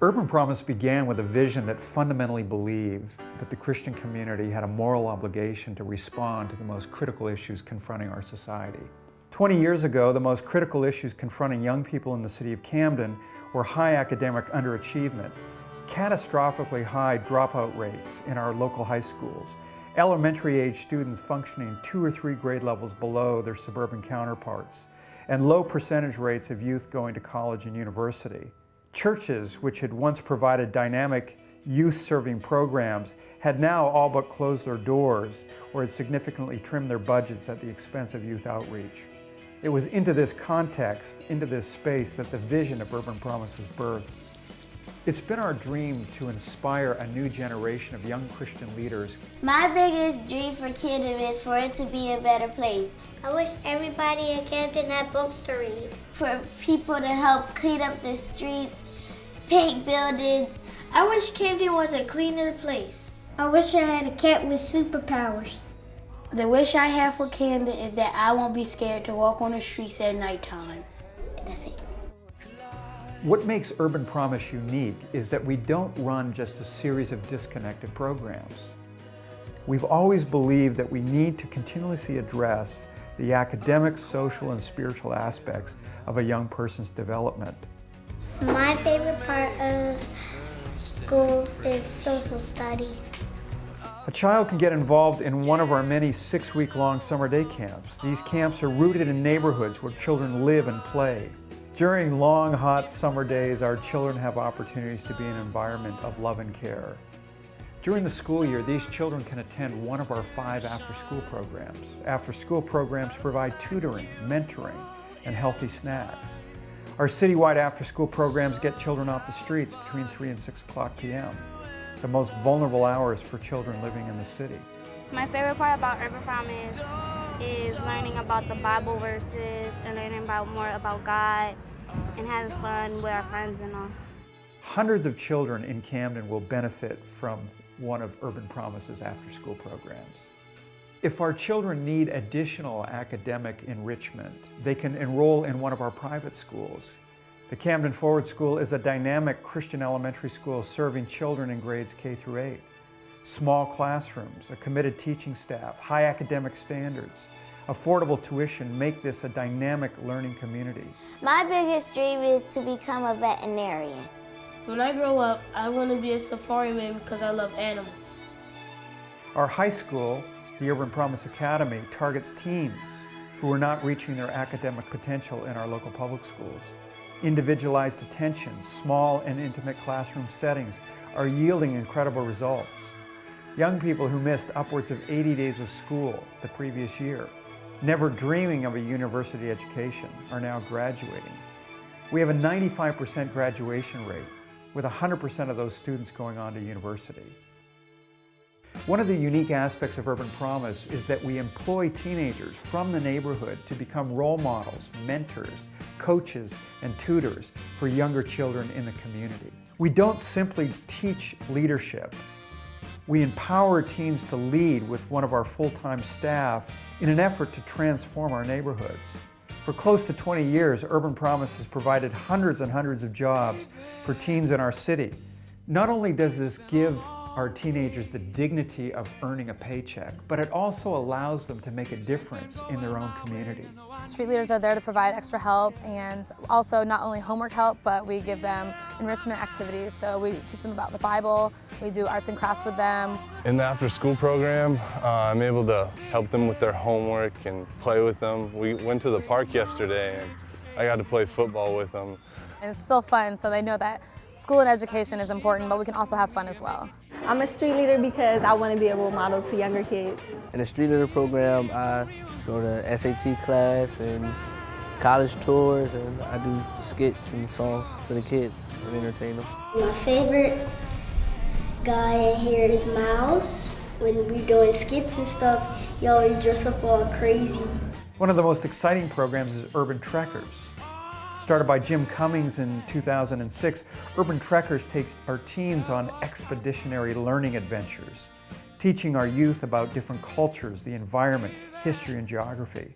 Urban Promise began with a vision that fundamentally believed that the Christian community had a moral obligation to respond to the most critical issues confronting our society. 20 years ago, the most critical issues confronting young people in the city of Camden were high academic underachievement, catastrophically high dropout rates in our local high schools, elementary-age students functioning 2 or 3 grade levels below their suburban counterparts, and low percentage rates of youth going to college and university. Churches, which had once provided dynamic youth-serving programs, had now all but closed their doors or had significantly trimmed their budgets at the expense of youth outreach. It was into this context, into this space, that the vision of Urban Promise was birthed. It's been our dream to inspire a new generation of young Christian leaders. My biggest dream for Camden is for it to be a better place. I wish everybody in Camden had books to read. For people to help clean up the streets, paint buildings. I wish Camden was a cleaner place. I wish I had a cat with superpowers. The wish I have for Camden is that I won't be scared to walk on the streets at nighttime. That's it. What makes Urban Promise unique is that we don't run just a series of disconnected programs. We've always believed that we need to continuously address the academic, social, and spiritual aspects of a young person's development. My favorite part of school is social studies. A child can get involved in one of our many 6-week-long summer day camps. These camps are rooted in neighborhoods where children live and play. During long, hot summer days, our children have opportunities to be in an environment of love and care. During the school year, these children can attend one of our 5 after-school programs. After-school programs provide tutoring, mentoring, and healthy snacks. Our citywide after-school programs get children off the streets between 3 and 6 o'clock p.m., the most vulnerable hours for children living in the city. My favorite part about Urban Promise is learning about the Bible verses and learning more about God and having fun with our friends and all. Hundreds of children in Camden will benefit from one of Urban Promise's after-school programs. If our children need additional academic enrichment, they can enroll in one of our private schools. The Camden Forward School is a dynamic Christian elementary school serving children in grades K through 8. Small classrooms, a committed teaching staff, high academic standards, affordable tuition make this a dynamic learning community. My biggest dream is to become a veterinarian. When I grow up, I want to be a safari man because I love animals. Our high school, the Urban Promise Academy, targets teens who are not reaching their academic potential in our local public schools. Individualized attention, small and intimate classroom settings are yielding incredible results. Young people who missed upwards of 80 days of school the previous year, never dreaming of a university education, are now graduating. We have a 95% graduation rate, with 100% of those students going on to university. One of the unique aspects of Urban Promise is that we employ teenagers from the neighborhood to become role models, mentors, coaches, and tutors for younger children in the community. We don't simply teach leadership. We empower teens to lead with one of our full-time staff in an effort to transform our neighborhoods. For close to 20 years, Urban Promise has provided hundreds and hundreds of jobs for teens in our city. Not only does this give our teenagers the dignity of earning a paycheck, but it also allows them to make a difference in their own community. Street leaders are there to provide extra help, and also not only homework help, but we give them enrichment activities. So we teach them about the Bible, we do arts and crafts with them. In the after-school program, I'm able to help them with their homework and play with them. We went to the park yesterday and I got to play football with them. And it's still fun, so they know that school and education is important, but we can also have fun as well. I'm a street leader because I want to be a role model to younger kids. In the street leader program, I go to SAT class and college tours, and I do skits and songs for the kids and entertain them. My favorite guy in here is Miles. When we're doing skits and stuff, he always dress up all crazy. One of the most exciting programs is Urban Trekkers. Started by Jim Cummings in 2006, Urban Trekkers takes our teens on expeditionary learning adventures, teaching our youth about different cultures, the environment, history, and geography.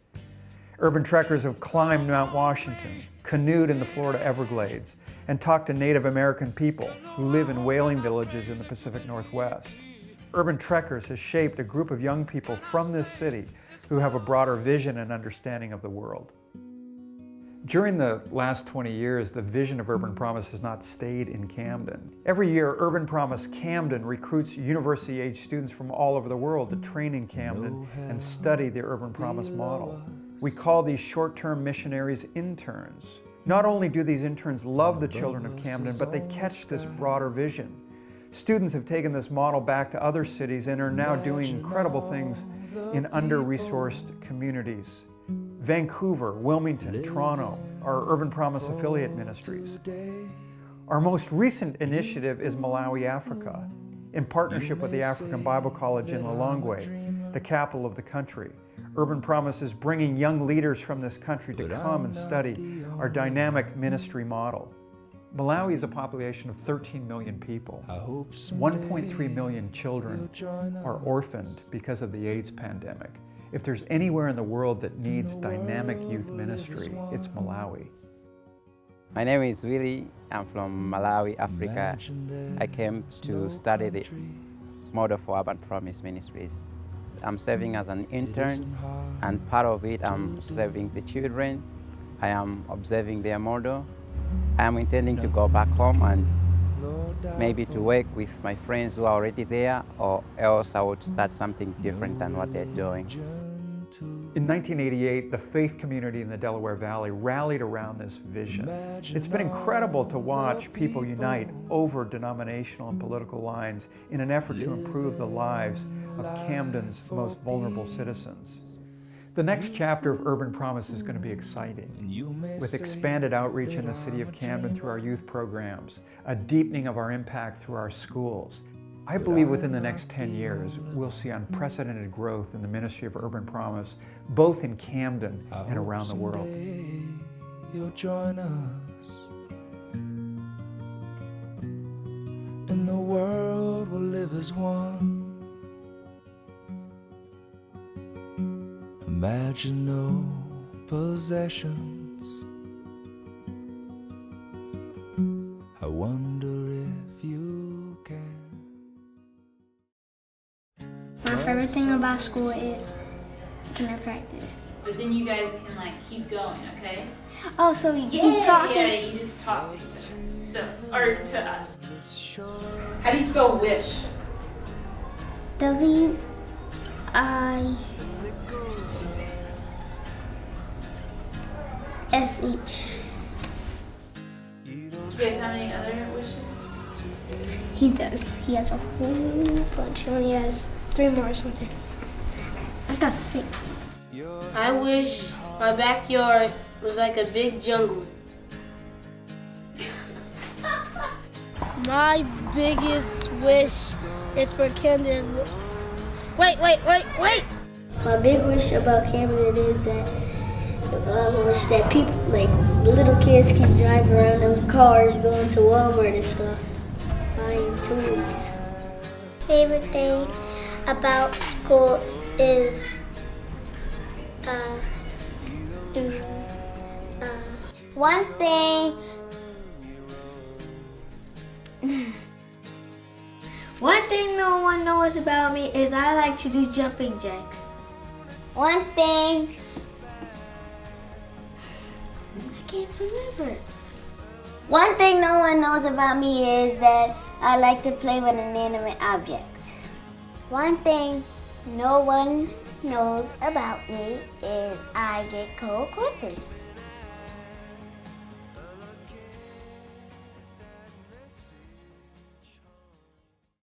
Urban trekkers have climbed Mount Washington, canoed in the Florida Everglades, and talked to Native American people who live in whaling villages in the Pacific Northwest. Urban Trekkers has shaped a group of young people from this city who have a broader vision and understanding of the world. During the last 20 years, the vision of Urban Promise has not stayed in Camden. Every year, Urban Promise Camden recruits university-age students from all over the world to train in Camden and study the Urban Promise model. We call these short-term missionaries interns. Not only do these interns love the children of Camden, but they catch this broader vision. Students have taken this model back to other cities and are now doing incredible things in under-resourced communities. Vancouver, Wilmington, Toronto are Urban Promise affiliate ministries. Our most recent initiative is Malawi, Africa, in partnership with the African Bible College in Lilongwe, the capital of the country. Urban Promise is bringing young leaders from this country to come and study our dynamic ministry model. Malawi is a population of 13 million people. 1.3 million children are orphaned because of the AIDS pandemic. If there's anywhere in the world that needs dynamic youth ministry, it's Malawi. My name is Willie. I'm from Malawi, Africa. I came to study the model for Urban Promise Ministries. I'm serving as an intern, and part of it I'm serving the children. I am observing their model. I am intending to go back home and maybe to work with my friends who are already there, or else I would start something different than what they're doing. In 1988, the faith community in the Delaware Valley rallied around this vision. It's been incredible to watch people unite over denominational and political lines in an effort to improve the lives of Camden's most vulnerable citizens. The next chapter of Urban Promise is going to be exciting, with expanded outreach in the city of Camden through our youth programs, a deepening of our impact through our schools. I believe within the next 10 years, we'll see unprecedented growth in the ministry of Urban Promise, both in Camden and around the world. You'll join us, and the world will live as one. Imagine no possessions. I wonder if you can. My favorite thing about school is can I practice? But then you guys can like keep going, okay? Oh, so we keep talking? Yeah, you just talk to each other. So, or to us. How do you spell wish? W-I-S-H. Do you guys have any other wishes? He does. He has a whole bunch. He only has 3 more or something. I got 6. I wish my backyard was like a big jungle. My biggest wish is for Camden. Wait. My big wish about Camden is that I wish that people, like little kids, can drive around in cars, going to Walmart and stuff, buying toys. Favorite thing about school is One thing no one knows about me is I like to do jumping jacks. One thing I can't remember. One thing no one knows about me is that I like to play with inanimate objects. One thing no one knows about me is I get cold quickly.